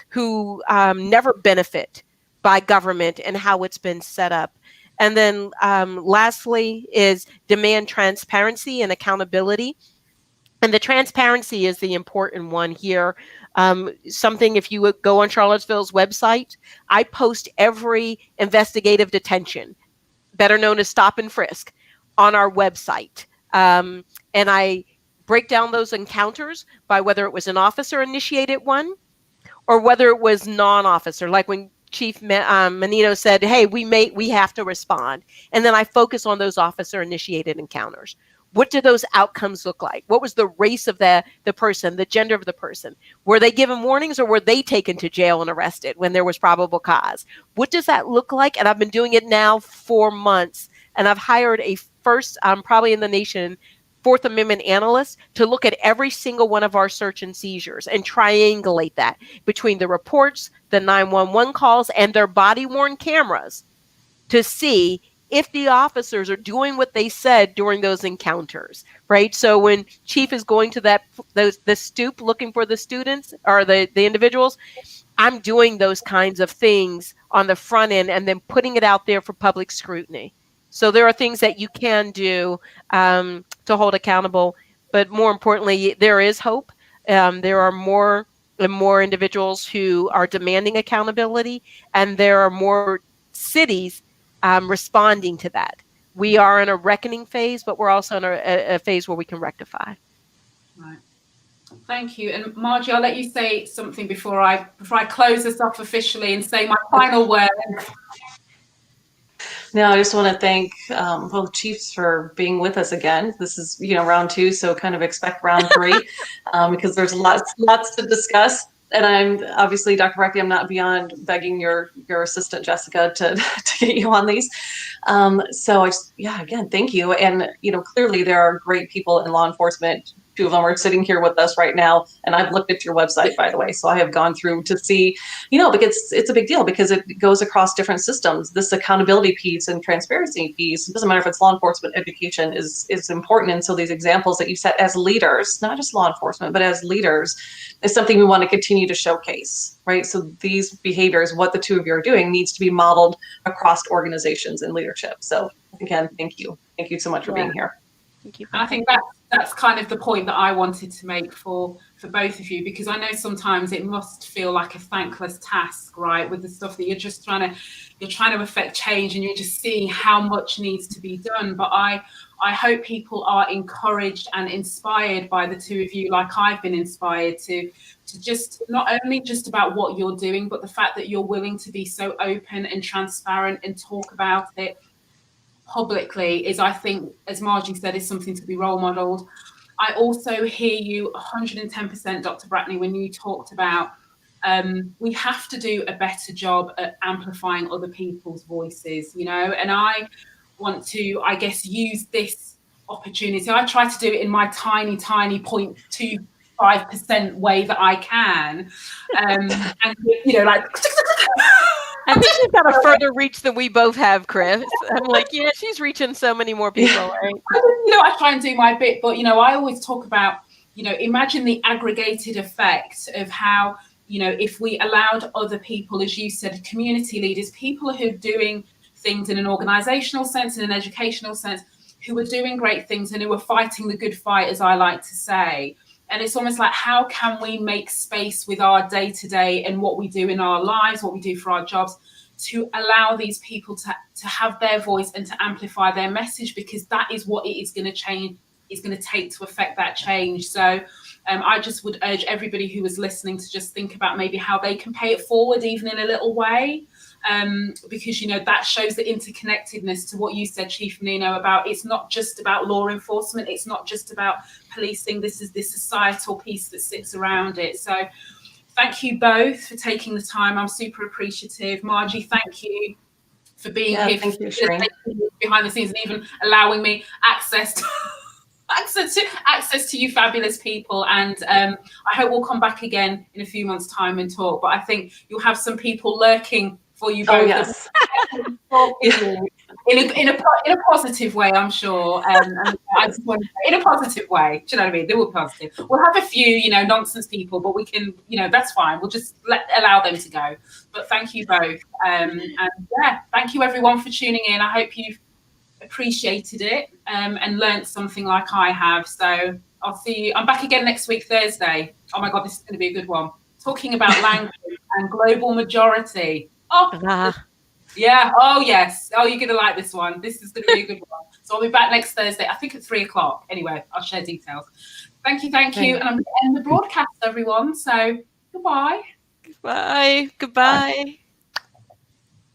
who never benefit by government and how it's been set up. And then lastly is demand transparency and accountability. And the transparency is the important one here. Something, if you would go on Charlottesville's website, I post every investigative detention, better known as Stop-and-Frisk, on our website. And I break down those encounters by whether it was an officer initiated one or whether it was non-officer, like when Chief Menino said, hey, we have to respond. And then I focus on those officer initiated encounters. What do those outcomes look like? What was the race of the person, the gender of the person? Were they given warnings or were they taken to jail and arrested when there was probable cause? What does that look like? And I've been doing it now for months. And I've hired a first, probably in the nation, Fourth Amendment analyst to look at every single one of our search and seizures and triangulate that between the reports, the 911 calls, and their body-worn cameras to see if the officers are doing what they said during those encounters, right? So when Chief is going to the stoop looking for the students or the individuals, I'm doing those kinds of things on the front end and then putting it out there for public scrutiny. So there are things that you can do to hold accountable, but more importantly, there is hope. There are more and more individuals who are demanding accountability, and there are more cities responding to that. We are in a reckoning phase, but we're also in a phase where we can rectify. Right. Thank you. And Margie, I'll let you say something before I close this off officially and say my final word. No, I just want to thank both chiefs for being with us again. This is, round 2, so kind of expect round 3 because there's lots to discuss. And I'm obviously, Dr. Brackney, I'm not beyond begging your assistant Jessica to get you on these. So again, thank you. And clearly there are great people in law enforcement. 2 of them are sitting here with us right now, and I've looked at your website, by the way. So I have gone through to see, because it's a big deal because it goes across different systems. This accountability piece and transparency piece, it doesn't matter if it's law enforcement, education is important. And so these examples that you set as leaders, not just law enforcement, but as leaders, is something we want to continue to showcase, right? So these behaviors, what the 2 of you are doing, needs to be modeled across organizations and leadership. So again, thank you. Thank you so much for being here. Thank you. And I think that's kind of the point that I wanted to make for both of you, because I know sometimes it must feel like a thankless task, right? With the stuff that you're trying to affect change, and you're just seeing how much needs to be done. But I hope people are encouraged and inspired by the 2 of you, like I've been inspired to just not only just about what you're doing, but the fact that you're willing to be so open and transparent and talk about it publicly is, I think, as Margie said, is something to be role modeled. I also hear you 110%, Dr. Brackney, when you talked about we have to do a better job at amplifying other people's voices, and I want to, I guess, use this opportunity. I try to do it in my tiny 0.25% way that I can. And, like... I think she's got a further reach than we both have, Chris. I'm like, yeah, she's reaching so many more people, right? I try and do my bit, but, I always talk about, imagine the aggregated effect of how, if we allowed other people, as you said, community leaders, people who are doing things in an organizational sense, in an educational sense, who are doing great things and who are fighting the good fight, as I like to say. And it's almost like, how can we make space with our day-to-day and what we do in our lives, what we do for our jobs, to allow these people to have their voice and to amplify their message, because that is what it is going to change, is going to take to affect that change. So I just would urge everybody who is listening to just think about maybe how they can pay it forward, even in a little way. Because, that shows the interconnectedness to what you said, Chief Menino, about it's not just about law enforcement. It's not just about policing. This is this societal piece that sits around it. So thank you both for taking the time. I'm super appreciative. Margie, thank you for being here. Thank you, Shireen. Behind the scenes and even allowing me access to you fabulous people. And I hope we'll come back again in a few months' time and talk. But I think you'll have some people lurking for you both. Oh, yes. in a positive way, I'm sure. And I just want to say, in a positive way. Do you know what I mean? They were positive. We'll have a few, nonsense people, but we can, that's fine. We'll just allow them to go. But thank you both. And thank you everyone for tuning in. I hope you've appreciated it and learned something like I have. So I'll see you. I'm back again next week, Thursday. Oh my God, this is going to be a good one. Talking about language and global majority. Yeah. Oh, yes. Oh, you're going to like this one. This is going to be a good one. So I'll be back next Thursday, I think at 3:00. Anyway, I'll share details. Thank you. And I'm going to end the broadcast, everyone. So goodbye. Goodbye.